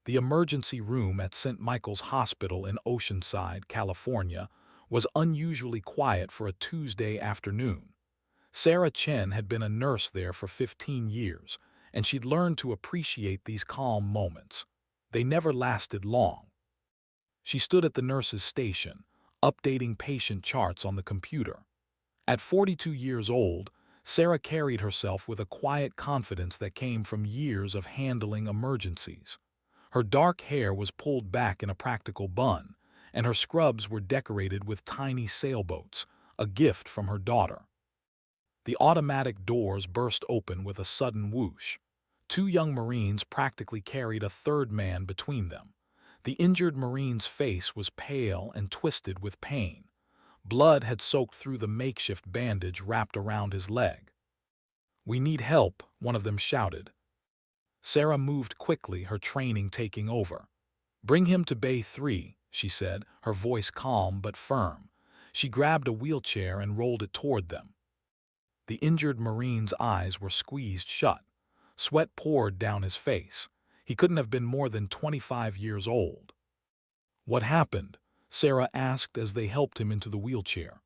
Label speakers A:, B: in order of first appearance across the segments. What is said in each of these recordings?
A: The emergency room at St. Michael's Hospital in Oceanside, California, was unusually quiet for a Tuesday afternoon. Sarah Chen had been a nurse there for 15 years, and she'd learned to appreciate these calm moments. They never lasted long. She stood at the nurse's station, updating patient charts on the computer. At 42 years old, Sarah carried herself with a quiet confidence that came from years of handling emergencies. Her dark hair was pulled back in a practical bun, and her scrubs were decorated with tiny sailboats, a gift from her daughter. The automatic doors burst open with a sudden whoosh. Two young Marines practically carried a third man between them. The injured Marine's face was pale and twisted with pain. Blood had soaked through the makeshift bandage wrapped around his leg. "We need help," one of them shouted. Sarah moved quickly, her training taking over. "Bring him to Bay 3, she said, her voice calm but firm. She grabbed a wheelchair and rolled it toward them. The injured Marine's eyes were squeezed shut. Sweat poured down his face. He couldn't have been more than 25 years old. "What happened?" Sarah asked as they helped him into the wheelchair.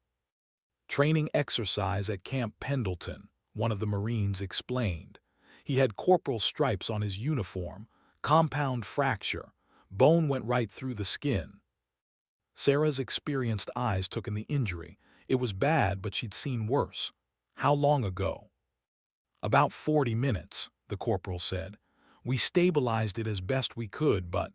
A: "Training exercise at Camp Pendleton," one of the Marines explained. He had corporal stripes on his uniform, compound fracture, bone went right through the skin. Sarah's experienced eyes took in the injury. It was bad, but she'd seen worse. "How long ago?" "About 40 minutes, the corporal said. "We stabilized it as best we could, but—"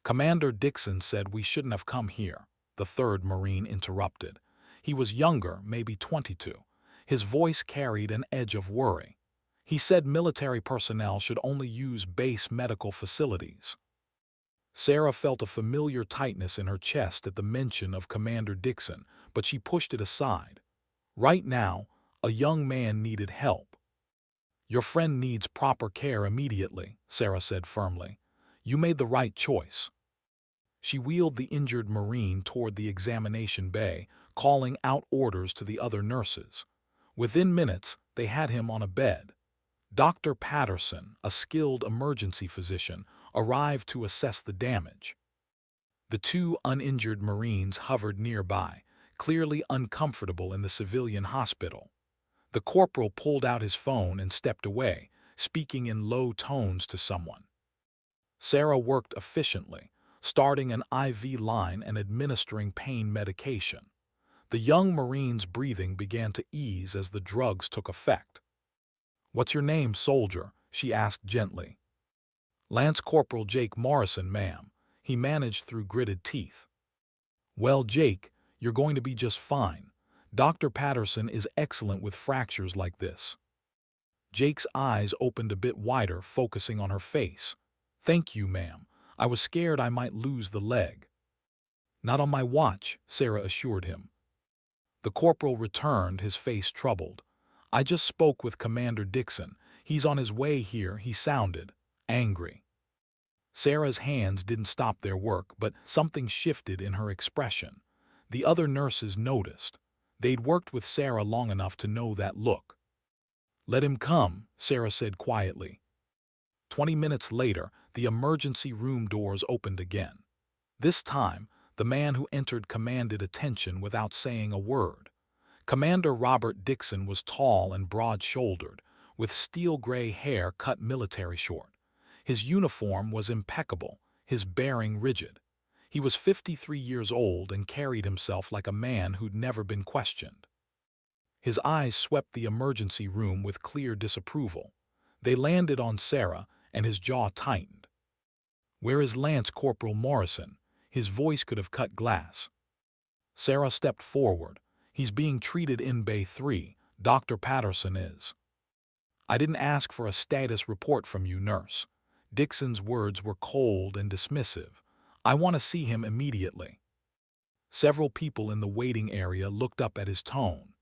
A: "Commander Dixon said we shouldn't have come here," the third Marine interrupted. He was younger, maybe 22. His voice carried an edge of worry. He said military personnel should only use base medical facilities. Sarah felt a familiar tightness in her chest at the mention of Commander Dixon, but she pushed it aside. Right now, a young man needed help. "Your friend needs proper care immediately," Sarah said firmly. "You made the right choice." She wheeled the injured Marine toward the examination bay, calling out orders to the other nurses. Within minutes, they had him on a bed. Dr. Patterson, a skilled emergency physician, arrived to assess the damage. The two uninjured Marines hovered nearby, clearly uncomfortable in the civilian hospital. The corporal pulled out his phone and stepped away, speaking in low tones to someone. Sarah worked efficiently, starting an IV line and administering pain medication. The young Marine's breathing began to ease as the drugs took effect. "What's your name, soldier?" she asked gently. "Lance Corporal Jake Morrison, ma'am," he managed through gritted teeth. "Well, Jake, you're going to be just fine. Dr. Patterson is excellent with fractures like this." Jake's eyes opened a bit wider, focusing on her face. "Thank you, ma'am. I was scared I might lose the leg." "Not on my watch," Sarah assured him. The corporal returned, his face troubled. "I just spoke with Commander Dixon. He's on his way here," he sounded, angry. Sarah's hands didn't stop their work, but something shifted in her expression. The other nurses noticed. They'd worked with Sarah long enough to know that look. "Let him come," Sarah said quietly. 20 minutes later, the emergency room doors opened again. This time, the man who entered commanded attention without saying a word. Commander Robert Dixon was tall and broad-shouldered, with steel-gray hair cut military short. His uniform was impeccable, his bearing rigid. He was 53 years old and carried himself like a man who'd never been questioned. His eyes swept the emergency room with clear disapproval. They landed on Sarah, and his jaw tightened. "Where is Lance Corporal Morrison?" His voice could have cut glass. Sarah stepped forward. "He's being treated in Bay 3. Dr. Patterson is." "I didn't ask for a status report from you, nurse." Dixon's words were cold and dismissive. "I want to see him immediately." Several people in the waiting area looked up at his tone.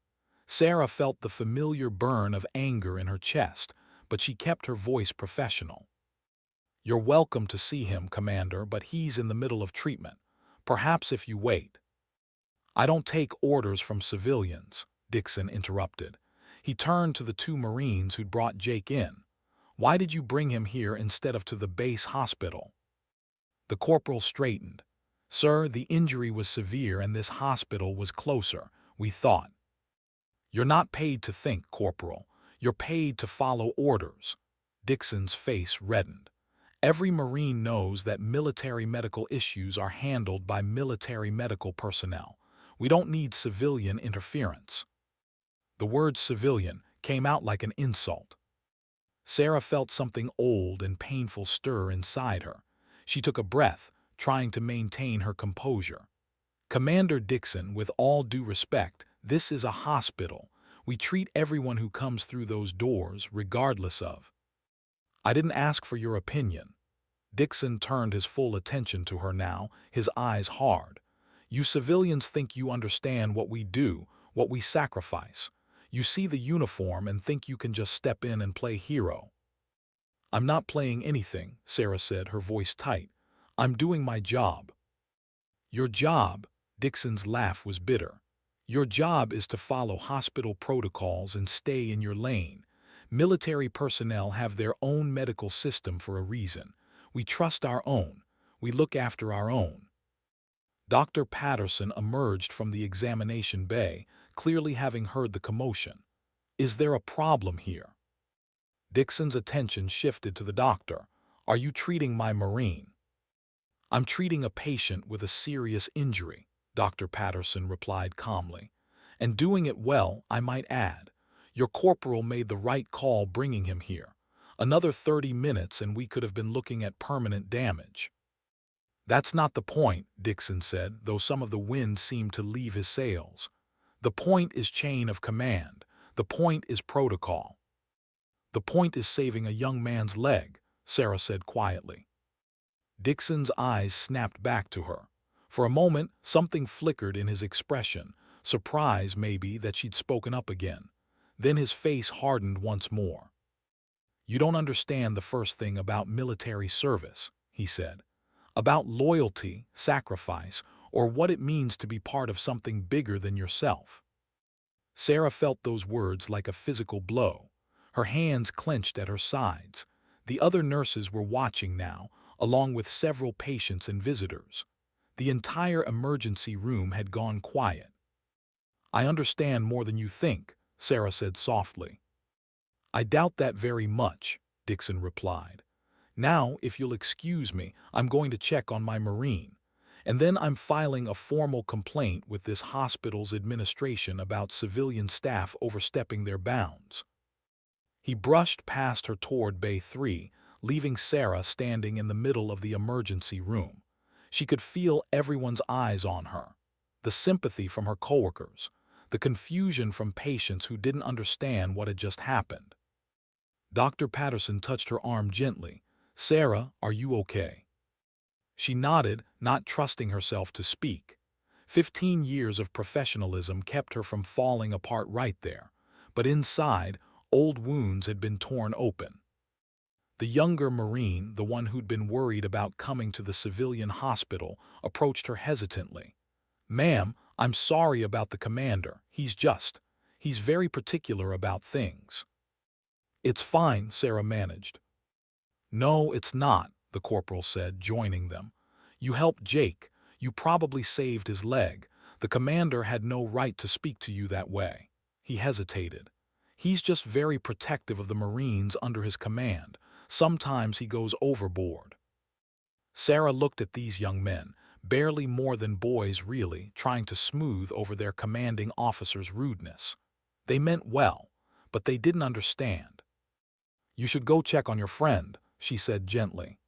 A: Sarah felt the familiar burn of anger in her chest, but she kept her voice professional. "You're welcome to see him, Commander, but he's in the middle of treatment. Perhaps if you wait." "I don't take orders from civilians," Dixon interrupted. He turned to the two Marines who'd brought Jake in. "Why did you bring him here instead of to the base hospital?" The corporal straightened. "Sir, the injury was severe and this hospital was closer, we thought." "You're not paid to think, Corporal. You're paid to follow orders." Dixon's face reddened. "Every Marine knows that military medical issues are handled by military medical personnel. We don't need civilian interference." The word civilian came out like an insult. Sarah felt something old and painful stir inside her. She took a breath, trying to maintain her composure. "Commander Dixon, with all due respect, this is a hospital. We treat everyone who comes through those doors, regardless of—" "I didn't ask for your opinion." Dixon turned his full attention to her now, his eyes hard. "You civilians think you understand what we do, what we sacrifice. You see the uniform and think you can just step in and play hero." "I'm not playing anything," Sarah said, her voice tight. "I'm doing my job." "Your job?" Dixon's laugh was bitter. "Your job is to follow hospital protocols and stay in your lane. Military personnel have their own medical system for a reason. We trust our own. We look after our own." Dr. Patterson emerged from the examination bay, clearly having heard the commotion. "Is there a problem here?" Dixon's attention shifted to the doctor. "Are you treating my Marine?" "I'm treating a patient with a serious injury," Dr. Patterson replied calmly. "And doing it well, I might add. Your corporal made the right call bringing him here. Another 30 minutes and we could have been looking at permanent damage." "That's not the point," Dixon said, though some of the wind seemed to leave his sails. "The point is chain of command. The point is protocol." "The point is saving a young man's leg," Sarah said quietly. Dixon's eyes snapped back to her. For a moment, something flickered in his expression, surprise maybe that she'd spoken up again. Then his face hardened once more. "You don't understand the first thing about military service," he said. "About loyalty, sacrifice, or what it means to be part of something bigger than yourself." Sarah felt those words like a physical blow. Her hands clenched at her sides. The other nurses were watching now, along with several patients and visitors. The entire emergency room had gone quiet. "I understand more than you think," Sarah said softly. "I doubt that very much," Dixon replied. "Now, if you'll excuse me, I'm going to check on my Marine. And then I'm filing a formal complaint with this hospital's administration about civilian staff overstepping their bounds." He brushed past her toward Bay 3, leaving Sarah standing in the middle of the emergency room. She could feel everyone's eyes on her. The sympathy from her coworkers, the confusion from patients who didn't understand what had just happened. Dr. Patterson touched her arm gently. "Sarah, are you okay?" She nodded, not trusting herself to speak. 15 years of professionalism kept her from falling apart right there, but inside, old wounds had been torn open. The younger Marine, the one who'd been worried about coming to the civilian hospital, approached her hesitantly. "Ma'am, I'm sorry about the commander. He's very particular about things." "It's fine," Sarah managed. "No, it's not," the corporal said, joining them. "You helped Jake. You probably saved his leg. The commander had no right to speak to you that way." He hesitated. "He's just very protective of the Marines under his command. Sometimes he goes overboard." Sarah looked at these young men, barely more than boys really, trying to smooth over their commanding officer's rudeness. They meant well, but they didn't understand. "You should go check on your friend," she said gently.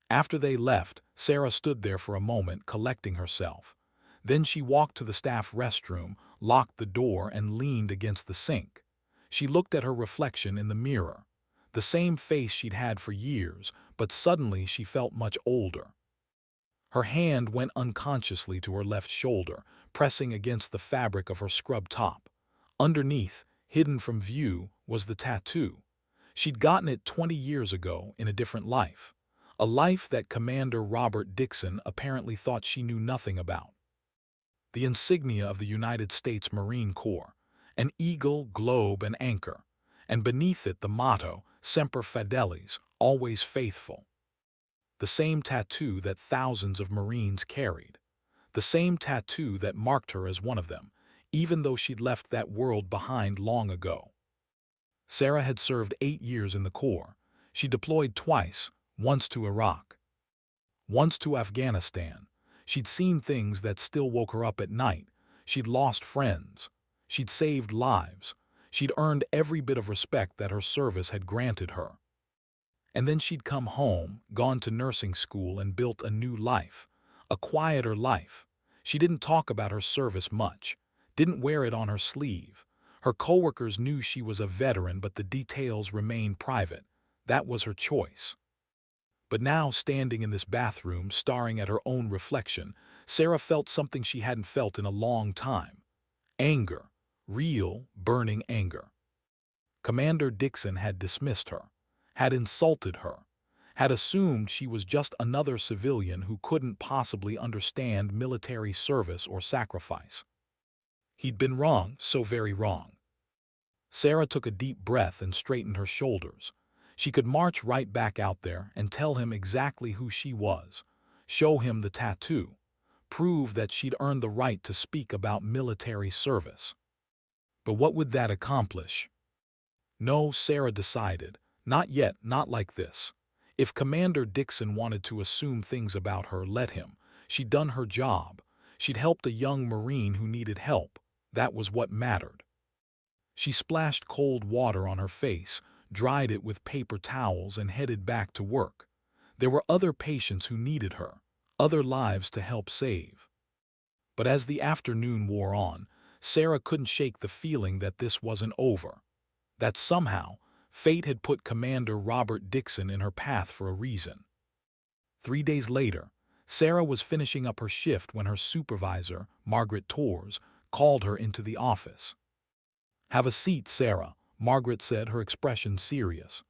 A: After they left, Sarah stood there for a moment, collecting herself. Then she walked to the staff restroom, locked the door, and leaned against the sink. She looked at her reflection in the mirror. The same face she'd had for years, but suddenly she felt much older. Her hand went unconsciously to her left shoulder, pressing against the fabric of her scrub top. Underneath, hidden from view, was the tattoo. She'd gotten it 20 years ago in a different life. A life that Commander Robert Dixon apparently thought she knew nothing about. The insignia of the United States Marine Corps, an eagle, globe, and anchor, and beneath it the motto, Semper Fidelis, always faithful. the same tattoo that thousands of Marines carried, the same tattoo that marked her as one of them, even though she'd left that world behind long ago. Sarah had served 8 years in the Corps. She deployed twice, once to Iraq, once to Afghanistan. She'd seen things that still woke her up at night. She'd lost friends. She'd saved lives. She'd earned every bit of respect that her service had granted her. And then she'd come home, gone to nursing school, and built a new life, a quieter life. She didn't talk about her service much, didn't wear it on her sleeve. Her coworkers knew she was a veteran, but the details remained private. That was her choice. But now, standing in this bathroom, staring at her own reflection, Sarah felt something she hadn't felt in a long time. Anger. Real, burning anger. Commander Dixon had dismissed her, had insulted her, had assumed she was just another civilian who couldn't possibly understand military service or sacrifice. He'd been wrong, so very wrong. Sarah took a deep breath and straightened her shoulders. She could march right back out there and tell him exactly who she was, show him the tattoo, prove that she'd earned the right to speak about military service. But what would that accomplish? No, Sarah decided. Not yet, not like this. If Commander Dixon wanted to assume things about her, let him. She'd done her job. She'd helped a young Marine who needed help. That was what mattered. She splashed cold water on her face, dried it with paper towels, and headed back to work. There were other patients who needed her, other lives to help save. But as the afternoon wore on, Sarah couldn't shake the feeling that this wasn't over, that somehow fate had put Commander Robert Dixon in her path for a reason. 3 days later, Sarah was finishing up her shift when her supervisor, Margaret Torres, called her into the office. "Have a seat, Sarah," Margaret said, her expression serious.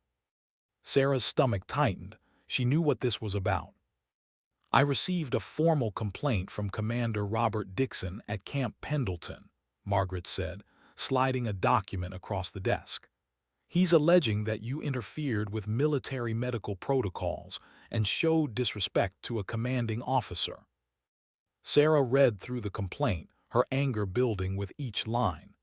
A: Sarah's stomach tightened. She knew what this was about. "I received a formal complaint from Commander Robert Dixon at Camp Pendleton," Margaret said, sliding a document across the desk. "He's alleging that you interfered with military medical protocols and showed disrespect to a commanding officer." Sarah read through the complaint, her anger building with each line.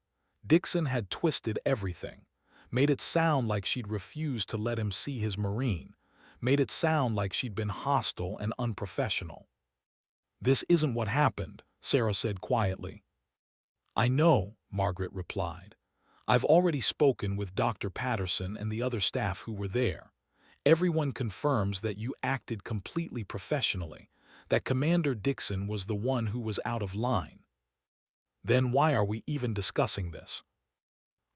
A: Dixon had twisted everything, made it sound like she'd refused to let him see his Marine, made it sound like she'd been hostile and unprofessional. "This isn't what happened," Sarah said quietly. "I know," Margaret replied. "I've already spoken with Dr. Patterson and the other staff who were there. Everyone confirms that you acted completely professionally, that Commander Dixon was the one who was out of line." "Then why are we even discussing this?"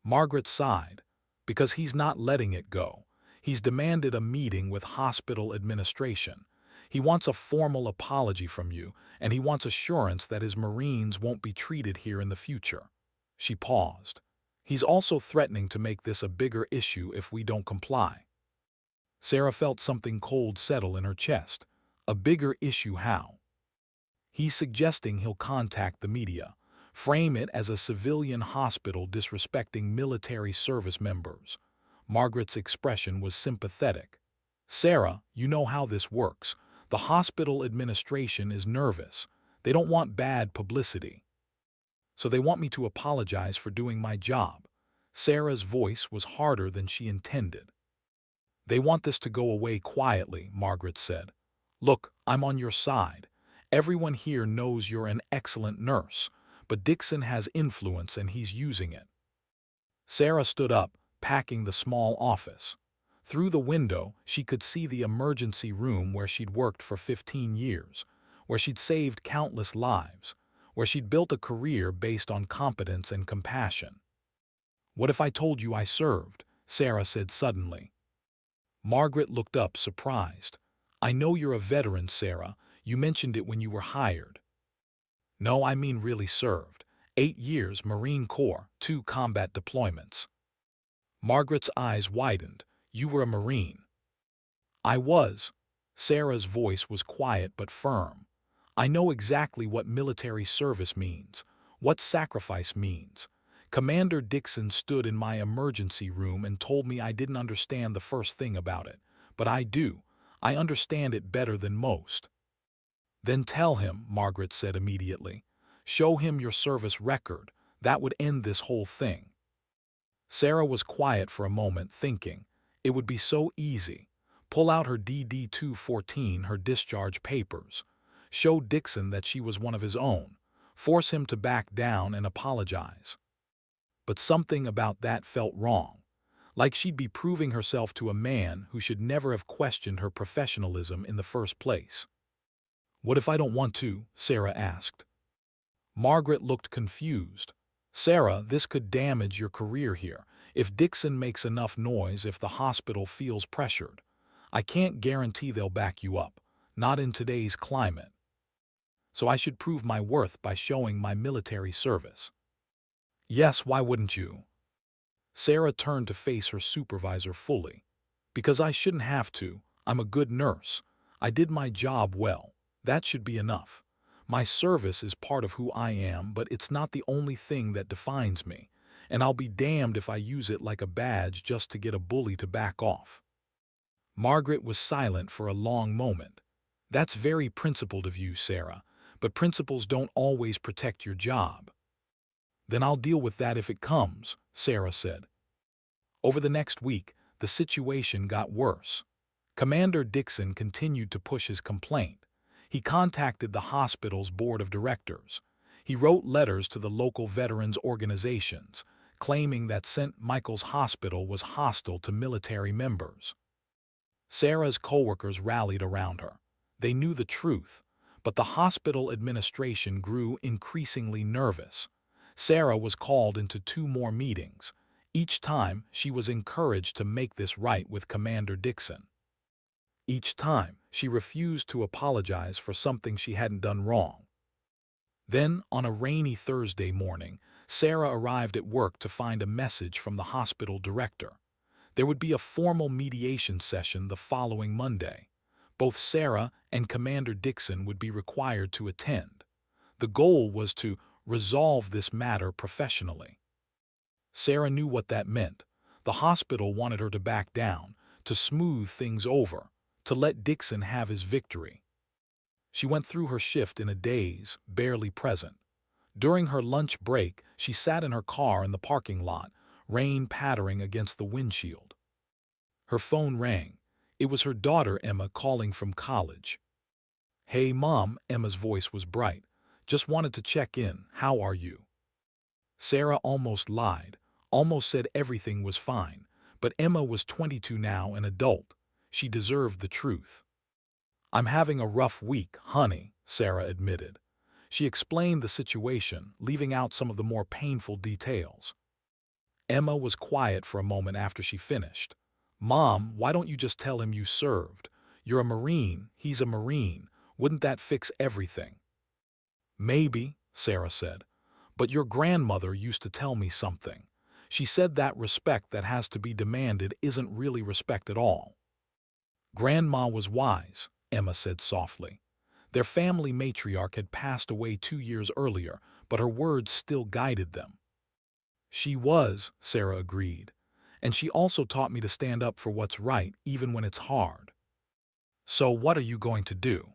A: Margaret sighed. "Because he's not letting it go. He's demanded a meeting with hospital administration. He wants a formal apology from you, and he wants assurance that his Marines won't be treated here in the future." She paused. "He's also threatening to make this a bigger issue if we don't comply." Sarah felt something cold settle in her chest. A bigger issue how? "He's suggesting he'll contact the media, frame it as a civilian hospital disrespecting military service members." Margaret's expression was sympathetic. "Sarah, you know how this works. The hospital administration is nervous. They don't want bad publicity. So they want me to apologize for doing my job." Sarah's voice was harder than she intended. "They want this to go away quietly," Margaret said. "Look, I'm on your side. Everyone here knows you're an excellent nurse, but Dixon has influence and he's using it." Sarah stood up, packing the small office. Through the window, she could see the emergency room where she'd worked for 15 years, where she'd saved countless lives, where she'd built a career based on competence and compassion. "What if I told you I served?" Sarah said suddenly. Margaret looked up, surprised. "I know you're a veteran, Sarah. You mentioned it when you were hired." "No, I mean really served. 8 years, Marine Corps, 2 combat deployments." Margaret's eyes widened. "You were a Marine." "I was." Sarah's voice was quiet but firm. "I know exactly what military service means, what sacrifice means. Commander Dixon stood in my emergency room and told me I didn't understand the first thing about it. But I do. I understand it better than most." "Then tell him," Margaret said immediately. "Show him your service record. That would end this whole thing." Sarah was quiet for a moment, thinking. It would be so easy. Pull out her DD-214, her discharge papers. Show Dixon that she was one of his own. Force him to back down and apologize. But something about that felt wrong. Like she'd be proving herself to a man who should never have questioned her professionalism in the first place. "What if I don't want to?" Sarah asked. Margaret looked confused. "Sarah, this could damage your career here. If Dixon makes enough noise, if the hospital feels pressured. I can't guarantee they'll back you up. Not in today's climate. So I should prove my worth by showing my military service." "Yes, why wouldn't you?" Sarah turned to face her supervisor fully. "Because I shouldn't have to. I'm a good nurse. I did my job well. That should be enough. My service is part of who I am, but it's not the only thing that defines me, and I'll be damned if I use it like a badge just to get a bully to back off." Margaret was silent for a long moment. "That's very principled of you, Sarah, but principles don't always protect your job." "Then I'll deal with that if it comes," Sarah said. Over the next week, the situation got worse. Commander Dixon continued to push his complaint. He contacted the hospital's board of directors. He wrote letters to the local veterans organizations, claiming that St. Michael's Hospital was hostile to military members. Sarah's coworkers rallied around her. They knew the truth, but the hospital administration grew increasingly nervous. Sarah was called into 2 more meetings. Each time, she was encouraged to make this right with Commander Dixon. Each time, she refused to apologize for something she hadn't done wrong. Then, on a rainy Thursday morning, Sarah arrived at work to find a message from the hospital director. There would be a formal mediation session the following Monday. Both Sarah and Commander Dixon would be required to attend. The goal was to resolve this matter professionally. Sarah knew what that meant. The hospital wanted her to back down, to smooth things over, to let Dixon have his victory. She went through her shift in a daze, barely present. During her lunch break, she sat in her car in the parking lot, rain pattering against the windshield. Her phone rang. It was her daughter Emma calling from college. "Hey, Mom," Emma's voice was bright. "Just wanted to check in. How are you?" Sarah almost lied, almost said everything was fine, but Emma was 22 now, an adult. She deserved the truth. "I'm having a rough week, honey," Sarah admitted. She explained the situation, leaving out some of the more painful details. Emma was quiet for a moment after she finished. "Mom, why don't you just tell him you served? You're a Marine, he's a Marine. Wouldn't that fix everything?" "Maybe," Sarah said. "But your grandmother used to tell me something. She said that respect that has to be demanded isn't really respect at all." "Grandma was wise," Emma said softly. Their family matriarch had passed away 2 years earlier, but her words still guided them. "She was," Sarah agreed. "And she also taught me to stand up for what's right, even when it's hard." "So what are you going to do?"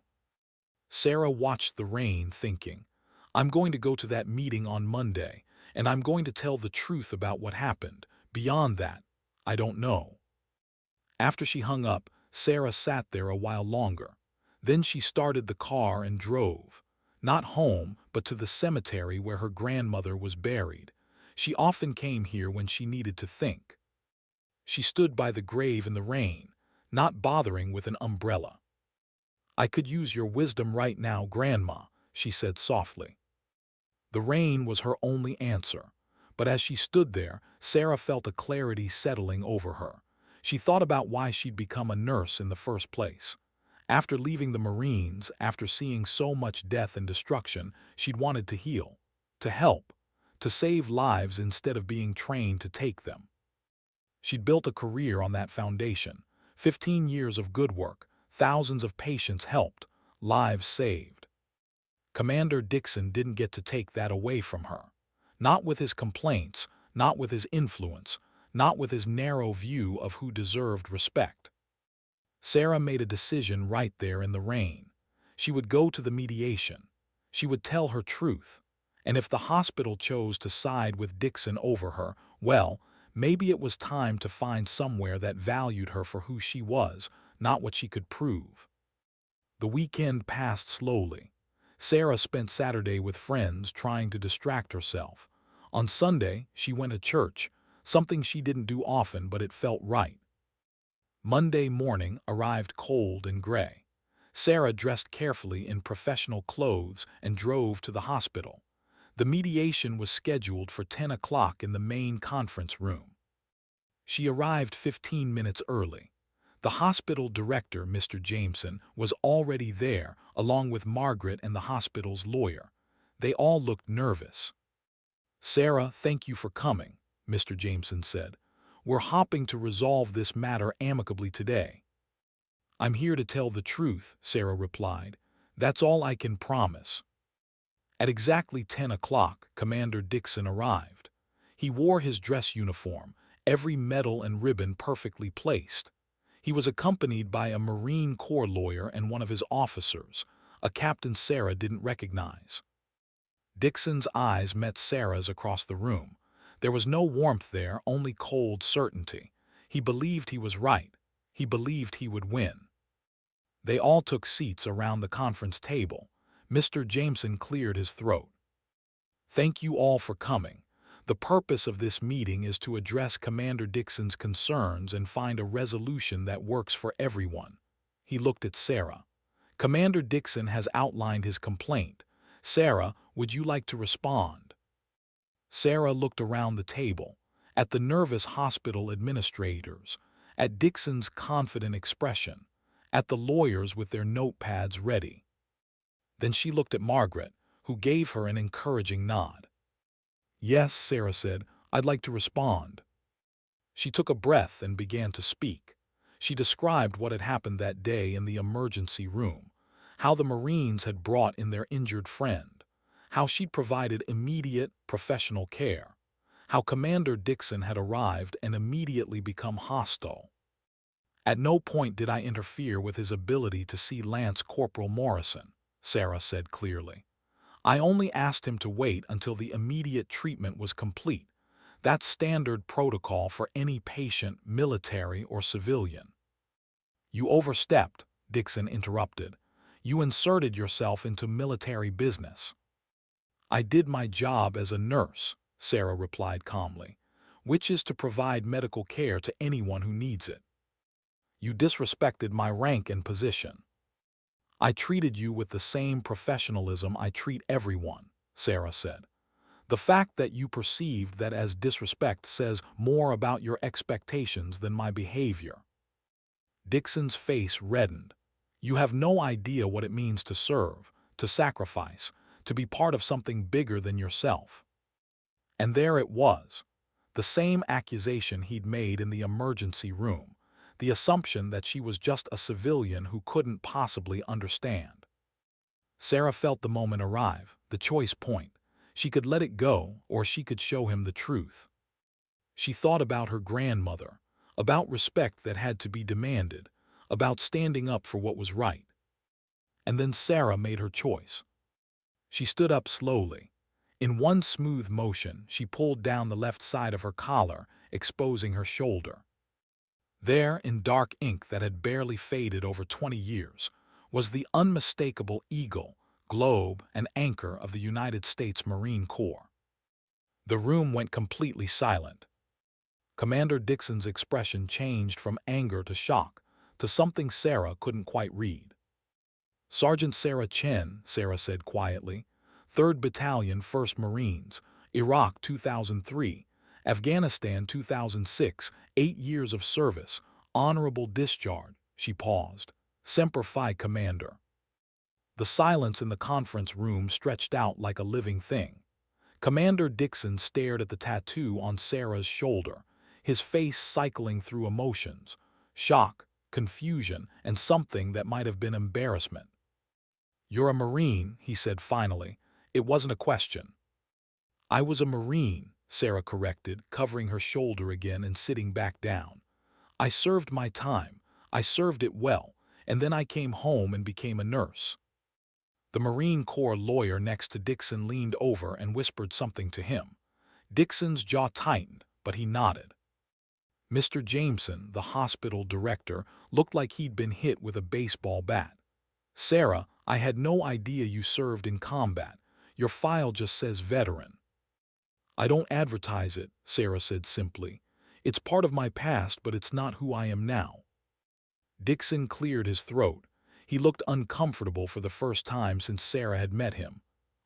A: Sarah watched the rain, thinking. "I'm going to go to that meeting on Monday, and I'm going to tell the truth about what happened. Beyond that, I don't know." After she hung up, Sarah sat there a while longer. Then she started the car and drove. Not home, but to the cemetery where her grandmother was buried. She often came here when she needed to think. She stood by the grave in the rain, not bothering with an umbrella. "I could use your wisdom right now, Grandma," she said softly. The rain was her only answer, but as she stood there, Sarah felt a clarity settling over her. She thought about why she'd become a nurse in the first place. After leaving the Marines, after seeing so much death and destruction, she'd wanted to heal, to help, to save lives instead of being trained to take them. She'd built a career on that foundation, 15 years of good work, thousands of patients helped, lives saved. Commander Dixon didn't get to take that away from her. Not with his complaints, not with his influence, not with his narrow view of who deserved respect. Sarah made a decision right there in the rain. She would go to the mediation. She would tell her truth. And if the hospital chose to side with Dixon over her, well, maybe it was time to find somewhere that valued her for who she was, not what she could prove. The weekend passed slowly. Sarah spent Saturday with friends trying to distract herself. On Sunday, she went to church, something she didn't do often, but it felt right. Monday morning arrived cold and gray. Sarah dressed carefully in professional clothes and drove to the hospital. The mediation was scheduled for 10 o'clock in the main conference room. She arrived 15 minutes early. The hospital director, Mr. Jameson, was already there, along with Margaret and the hospital's lawyer. They all looked nervous. "Sarah, thank you for coming," Mr. Jameson said. "We're hoping to resolve this matter amicably today." "I'm here to tell the truth," Sarah replied. "That's all I can promise." At exactly 10 o'clock, Commander Dixon arrived. He wore his dress uniform, every medal and ribbon perfectly placed. He was accompanied by a Marine Corps lawyer and one of his officers, a captain Sarah didn't recognize. Dixon's eyes met Sarah's across the room. There was no warmth there, only cold certainty. He believed he was right. He believed he would win. They all took seats around the conference table. Mr. Jameson cleared his throat. "Thank you all for coming. The purpose of this meeting is to address Commander Dixon's concerns and find a resolution that works for everyone." He looked at Sarah. "Commander Dixon has outlined his complaint. Sarah, would you like to respond?" Sarah looked around the table, at the nervous hospital administrators, at Dixon's confident expression, at the lawyers with their notepads ready. Then she looked at Margaret, who gave her an encouraging nod. "Yes," Sarah said, "I'd like to respond." She took a breath and began to speak. She described what had happened that day in the emergency room, how the Marines had brought in their injured friend, how she'd provided immediate, professional care, how Commander Dixon had arrived and immediately become hostile. "At no point did I interfere with his ability to see Lance Corporal Morrison," Sarah said clearly. "I only asked him to wait until the immediate treatment was complete. That's standard protocol for any patient, military or civilian." "You overstepped," Dixon interrupted. "You inserted yourself into military business." "I did my job as a nurse," Sarah replied calmly, "which is to provide medical care to anyone who needs it. You disrespected my rank and position." "I treated you with the same professionalism I treat everyone," Sarah said. "The fact that you perceived that as disrespect says more about your expectations than my behavior." Dixon's face reddened. "You have no idea what it means to serve, to sacrifice, to be part of something bigger than yourself." And there it was, the same accusation he'd made in the emergency room. The assumption that she was just a civilian who couldn't possibly understand. Sarah felt the moment arrive, the choice point. She could let it go, or she could show him the truth. She thought about her grandmother, about respect that had to be demanded, about standing up for what was right. And then Sarah made her choice. She stood up slowly. In one smooth motion, she pulled down the left side of her collar, exposing her shoulder. There, in dark ink that had barely faded over 20 years, was the unmistakable eagle, globe, and anchor of the United States Marine Corps. The room went completely silent. Commander Dixon's expression changed from anger to shock, to something Sarah couldn't quite read. "Sergeant Sarah Chen," Sarah said quietly, "3rd Battalion, 1st Marines, Iraq 2003, Afghanistan 2006, 8 years of service, honorable discharge." She paused. "Semper Fi, Commander." The silence in the conference room stretched out like a living thing. Commander Dixon stared at the tattoo on Sarah's shoulder, his face cycling through emotions, shock, confusion, and something that might have been embarrassment. "You're a Marine," he said finally. "It wasn't a question." "I was a Marine," Sarah corrected, covering her shoulder again and sitting back down. "I served my time. I served it well, and then I came home and became a nurse." The Marine Corps lawyer next to Dixon leaned over and whispered something to him. Dixon's jaw tightened, but he nodded. Mr. Jameson, the hospital director, looked like he'd been hit with a baseball bat. "Sarah, I had no idea you served in combat. Your file just says veteran." "I don't advertise it," Sarah said simply. "It's part of my past, but it's not who I am now." Dixon cleared his throat. He looked uncomfortable for the first time since Sarah had met him.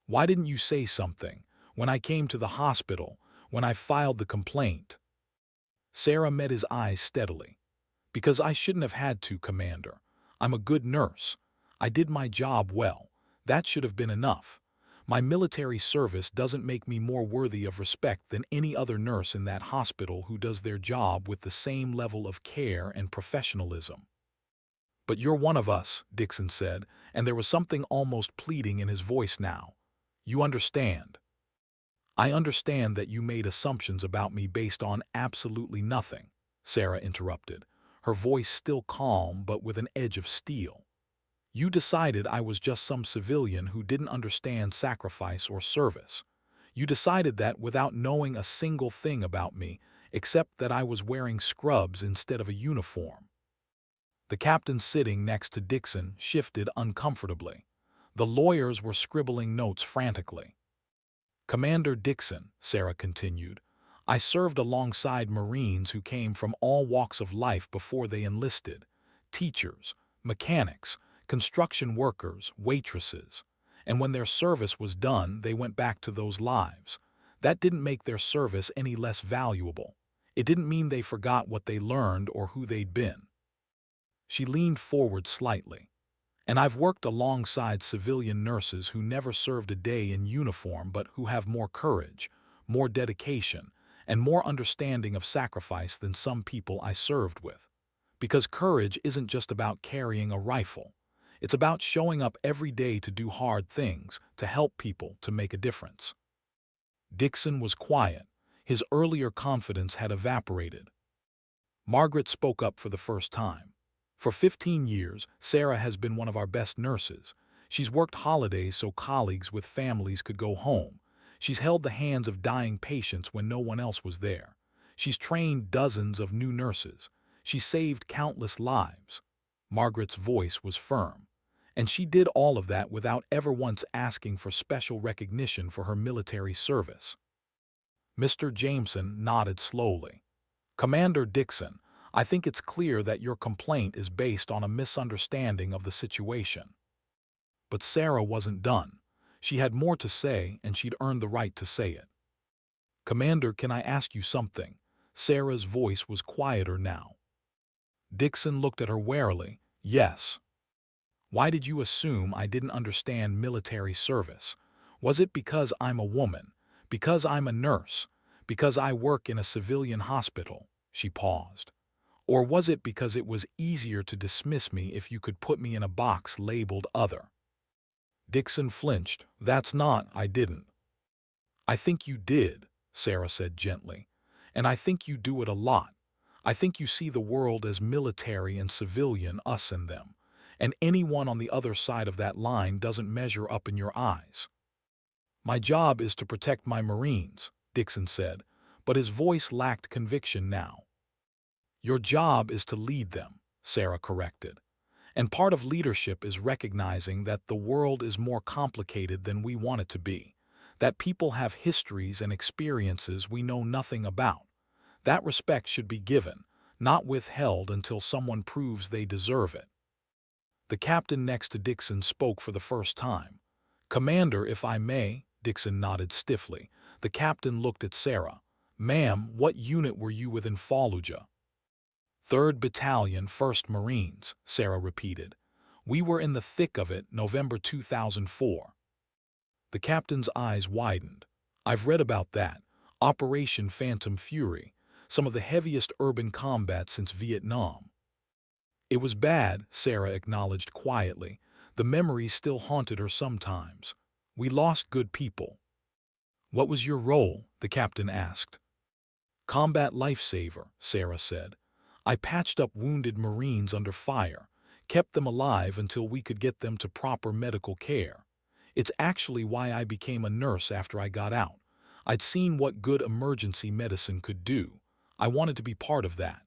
A: "Why didn't you say something? When I came to the hospital, when I filed the complaint?" Sarah met his eyes steadily. "Because I shouldn't have had to, Commander. I'm a good nurse. I did my job well. That should have been enough. My military service doesn't make me more worthy of respect than any other nurse in that hospital who does their job with the same level of care and professionalism." "But you're one of us," Dixon said, and there was something almost pleading in his voice now. "You understand." "I understand that you made assumptions about me based on absolutely nothing," Sarah interrupted, her voice still calm but with an edge of steel. "You decided I was just some civilian who didn't understand sacrifice or service. You decided that without knowing a single thing about me, except that I was wearing scrubs instead of a uniform." The captain sitting next to Dixon shifted uncomfortably. The lawyers were scribbling notes frantically. "Commander Dixon," Sarah continued, "I served alongside Marines who came from all walks of life before they enlisted. Teachers, mechanics, construction workers, waitresses. And when their service was done, they went back to those lives. That didn't make their service any less valuable. It didn't mean they forgot what they learned or who they'd been." She leaned forward slightly. "And I've worked alongside civilian nurses who never served a day in uniform but who have more courage, more dedication, and more understanding of sacrifice than some people I served with. Because courage isn't just about carrying a rifle. It's about showing up every day to do hard things, to help people, to make a difference." Dixon was quiet. His earlier confidence had evaporated. Margaret spoke up for the first time. "For 15 years, Sarah has been one of our best nurses. She's worked holidays so colleagues with families could go home. She's held the hands of dying patients when no one else was there. She's trained dozens of new nurses. She saved countless lives." Margaret's voice was firm. "And she did all of that without ever once asking for special recognition for her military service." Mr. Jameson nodded slowly. "Commander Dixon, I think it's clear that your complaint is based on a misunderstanding of the situation." But Sarah wasn't done. She had more to say, and she'd earned the right to say it. "Commander, can I ask you something?" Sarah's voice was quieter now. Dixon looked at her warily. "Yes." "Why did you assume I didn't understand military service? Was it because I'm a woman? Because I'm a nurse? Because I work in a civilian hospital?" She paused. "Or was it because it was easier to dismiss me if you could put me in a box labeled other?" Dixon flinched. I didn't." "I think you did," Sarah said gently. "And I think you do it a lot. I think you see the world as military and civilian, us and them. And anyone on the other side of that line doesn't measure up in your eyes." "My job is to protect my Marines," Dixon said, but his voice lacked conviction now. "Your job is to lead them," Sarah corrected. "And part of leadership is recognizing that the world is more complicated than we want it to be, that people have histories and experiences we know nothing about. That respect should be given, not withheld until someone proves they deserve it." The captain next to Dixon spoke for the first time. "Commander, if I may," Dixon nodded stiffly. The captain looked at Sarah. "Ma'am, what unit were you with in Fallujah?" "3rd Battalion, 1st Marines," Sarah repeated. "We were in the thick of it, November 2004. The captain's eyes widened. "I've read about that. Operation Phantom Fury. Some of the heaviest urban combat since Vietnam." "It was bad," Sarah acknowledged quietly. The memories still haunted her sometimes. "We lost good people." "What was your role?" the captain asked. "Combat lifesaver," Sarah said. I patched up wounded Marines under fire, kept them alive until we could get them to proper medical care. It's actually why I became a nurse after I got out. I'd seen what good emergency medicine could do. I wanted to be part of that.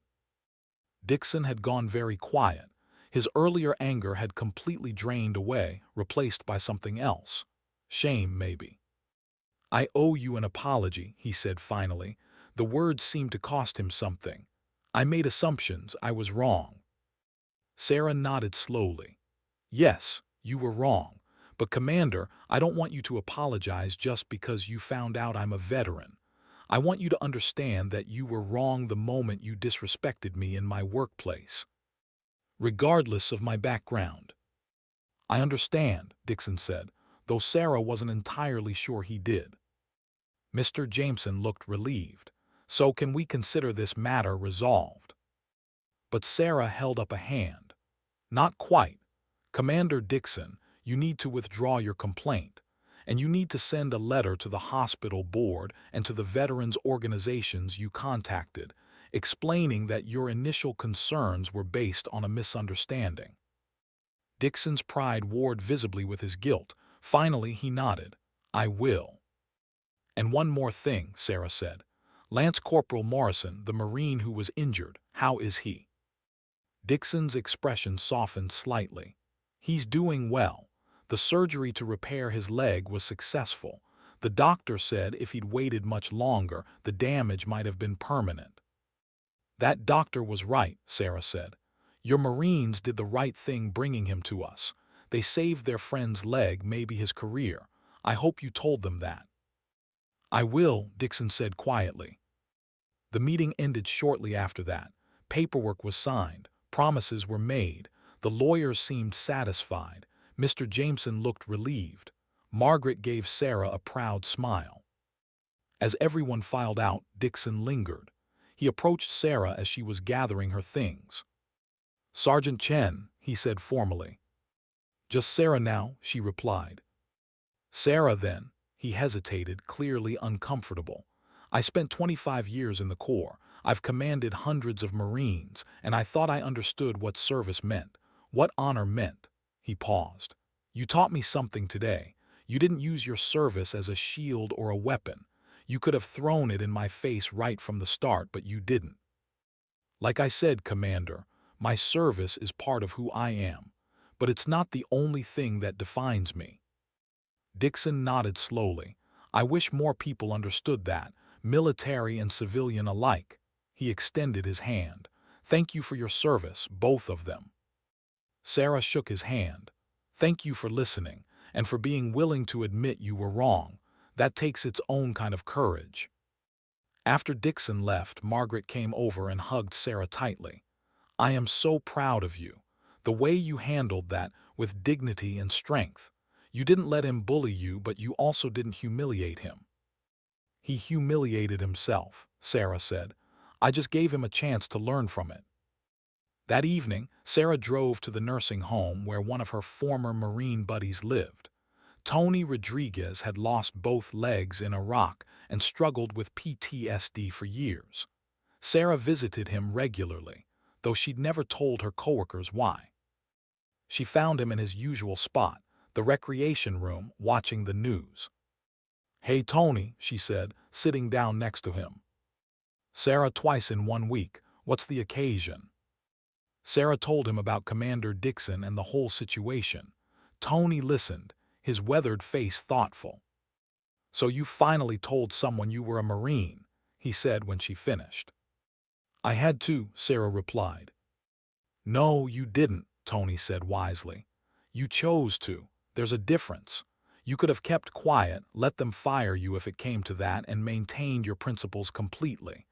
A: Dixon had gone very quiet. His earlier anger had completely drained away, replaced by something else. Shame, maybe. "I owe you an apology," he said finally. The words seemed to cost him something. "I made assumptions. I was wrong." Sarah nodded slowly. "Yes, you were wrong. But Commander, I don't want you to apologize just because you found out I'm a veteran. I want you to understand that you were wrong the moment you disrespected me in my workplace, regardless of my background." "I understand," Dixon said, though Sarah wasn't entirely sure he did. Mr. Jameson looked relieved. "So can we consider this matter resolved?" But Sarah held up a hand. "Not quite. Commander Dixon, you need to withdraw your complaint, and you need to send a letter to the hospital board and to the veterans organizations you contacted, explaining that your initial concerns were based on a misunderstanding." Dixon's pride warred visibly with his guilt. Finally, he nodded. "I will." "And one more thing," Sarah said. "Lance Corporal Morrison, the Marine who was injured, how is he?" Dixon's expression softened slightly. "He's doing well. The surgery to repair his leg was successful. The doctor said if he'd waited much longer, the damage might have been permanent." "That doctor was right," Sarah said. "Your Marines did the right thing bringing him to us. They saved their friend's leg, maybe his career. I hope you told them that." "I will," Dixon said quietly. The meeting ended shortly after that. Paperwork was signed. Promises were made. The lawyers seemed satisfied. Mr. Jameson looked relieved. Margaret gave Sarah a proud smile. As everyone filed out, Dixon lingered. He approached Sarah as she was gathering her things. "Sergeant Chen," he said formally. "Just Sarah now," she replied. "Sarah, then." He hesitated, clearly uncomfortable. "I spent 25 years in the Corps. I've commanded hundreds of Marines, and I thought I understood what service meant, what honor meant." He paused. "You taught me something today. You didn't use your service as a shield or a weapon. You could have thrown it in my face right from the start, but you didn't. Like I said, Commander, my service is part of who I am, but it's not the only thing that defines me." Dixon nodded slowly. "I wish more people understood that, military and civilian alike." He extended his hand. "Thank you for your service, both of them." Sarah shook his hand. "Thank you for listening, and for being willing to admit you were wrong. That takes its own kind of courage." After Dixon left, Margaret came over and hugged Sarah tightly. "I am so proud of you. The way you handled that, with dignity and strength. You didn't let him bully you, but you also didn't humiliate him." "He humiliated himself," Sarah said. "I just gave him a chance to learn from it." That evening, Sarah drove to the nursing home where one of her former Marine buddies lived. Tony Rodriguez had lost both legs in Iraq and struggled with PTSD for years. Sarah visited him regularly, though she'd never told her coworkers why. She found him in his usual spot, the recreation room, watching the news. "Hey, Tony," she said, sitting down next to him. "Sarah, twice in 1 week. What's the occasion?" Sarah told him about Commander Dixon and the whole situation. Tony listened, his weathered face thoughtful. "So you finally told someone you were a Marine," he said when she finished. "I had to," Sarah replied. "No, you didn't," Tony said wisely. "You chose to. There's a difference. You could have kept quiet, let them fire you if it came to that, and maintained your principles completely.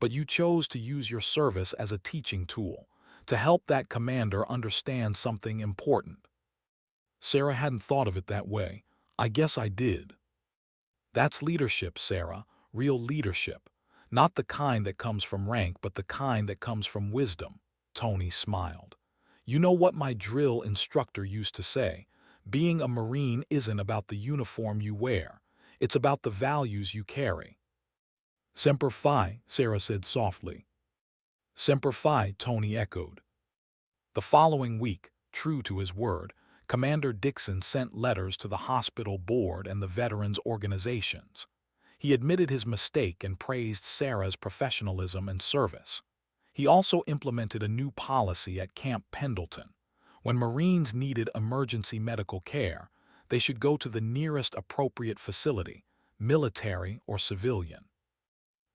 A: But you chose to use your service as a teaching tool, to help that commander understand something important." Sarah hadn't thought of it that way. "I guess I did." "That's leadership, Sarah, real leadership. Not the kind that comes from rank, but the kind that comes from wisdom." Tony smiled. "You know what my drill instructor used to say? Being a Marine isn't about the uniform you wear. It's about the values you carry." "Semper Fi," Sarah said softly. Semper Fi, Tony echoed. The following week, true to his word, Commander Dixon sent letters to the hospital board and the veterans' organizations. He admitted his mistake and praised Sarah's professionalism and service. He also implemented a new policy at Camp Pendleton. When Marines needed emergency medical care, they should go to the nearest appropriate facility, military or civilian.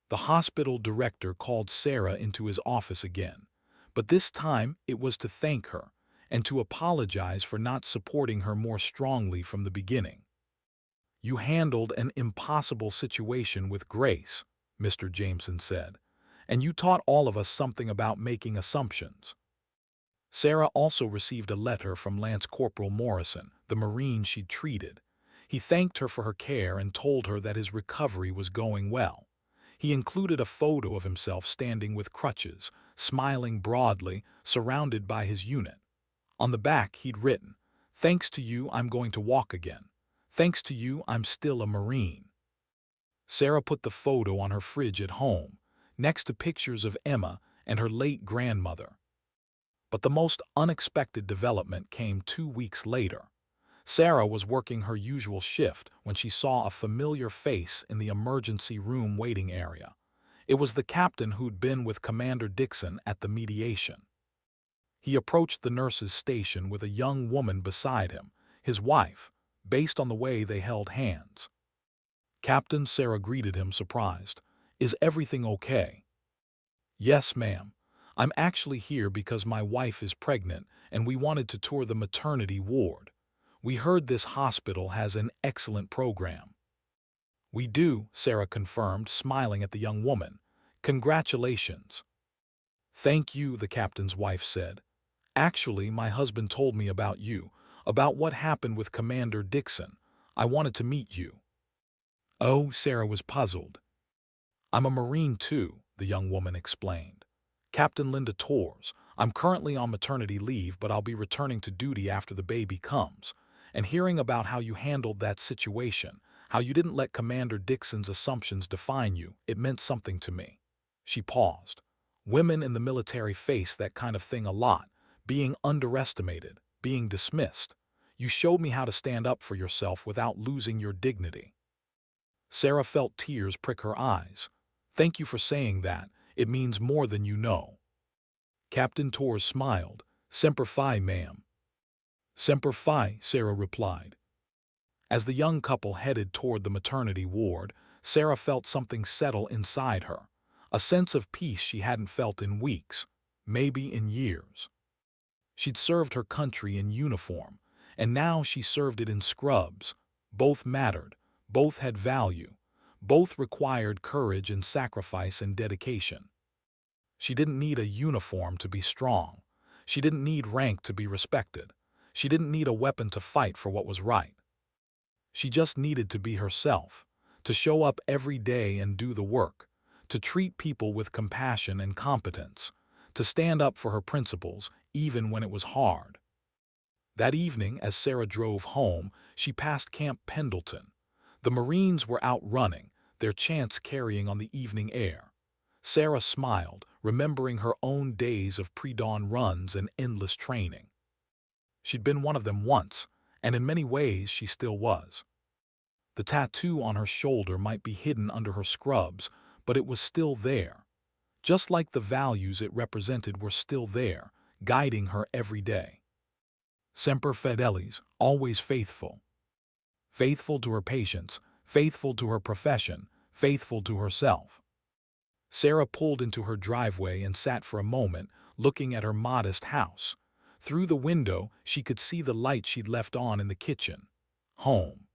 A: The hospital director called Sarah into his office again, but this time it was to thank her and to apologize for not supporting her more strongly from the beginning. "You handled an impossible situation with grace," Mr. Jameson said, "and you taught all of us something about making assumptions." Sarah also received a letter from Lance Corporal Morrison, the Marine she'd treated. He thanked her for her care and told her that his recovery was going well. He included a photo of himself standing with crutches, smiling broadly, surrounded by his unit. On the back he'd written, "Thanks to you, I'm going to walk again. Thanks to you, I'm still a Marine." Sarah put the photo on her fridge at home, next to pictures of Emma and her late grandmother. But the most unexpected development came 2 weeks later. Sarah was working her usual shift when she saw a familiar face in the emergency room waiting area. It was the captain who'd been with Commander Dixon at the mediation. He approached the nurse's station with a young woman beside him, his wife, based on the way they held hands. "Captain," Sarah greeted him, surprised. "Is everything okay?" "Yes, ma'am. I'm actually here because my wife is pregnant and we wanted to tour the maternity ward. We heard this hospital has an excellent program." "We do," Sarah confirmed, smiling at the young woman. "Congratulations." "Thank you," the captain's wife said. "Actually, my husband told me about you, about what happened with Commander Dixon. I wanted to meet you." "Oh," Sarah was puzzled. "I'm a Marine too," the young woman explained. "Captain Linda Torres. I'm currently on maternity leave, but I'll be returning to duty after the baby comes. And hearing about how you handled that situation, how you didn't let Commander Dixon's assumptions define you, it meant something to me." She paused. "Women in the military face that kind of thing a lot, being underestimated, being dismissed. You showed me how to stand up for yourself without losing your dignity." Sarah felt tears prick her eyes. "Thank you for saying that. It means more than you know." Captain Torres smiled. "Semper Fi, ma'am." "Semper Fi," Sarah replied. As the young couple headed toward the maternity ward, Sarah felt something settle inside her, a sense of peace she hadn't felt in weeks, maybe in years. She'd served her country in uniform, and now she served it in scrubs. Both mattered, both had value, both required courage and sacrifice and dedication. She didn't need a uniform to be strong. She didn't need rank to be respected. She didn't need a weapon to fight for what was right. She just needed to be herself, to show up every day and do the work, to treat people with compassion and competence, to stand up for her principles even when it was hard. That evening, as Sarah drove home, she passed Camp Pendleton. The Marines were out running, their chants carrying on the evening air. Sarah smiled, remembering her own days of pre-dawn runs and endless training. She'd been one of them once, and in many ways she still was. The tattoo on her shoulder might be hidden under her scrubs, but it was still there. Just like the values it represented were still there, guiding her every day. Semper Fidelis, always faithful. Faithful to her patients, faithful to her profession, faithful to herself. Sarah pulled into her driveway and sat for a moment, looking at her modest house. Through the window, she could see the light she'd left on in the kitchen. Home.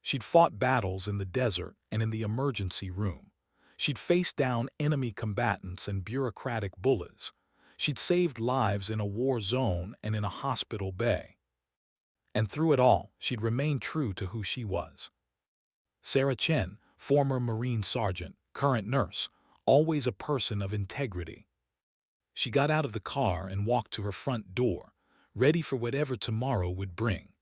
A: She'd fought battles in the desert and in the emergency room. She'd faced down enemy combatants and bureaucratic bullies. She'd saved lives in a war zone and in a hospital bay. And through it all, she'd remained true to who she was. Sarah Chen, former Marine sergeant, current nurse, always a person of integrity. She got out of the car and walked to her front door, ready for whatever tomorrow would bring.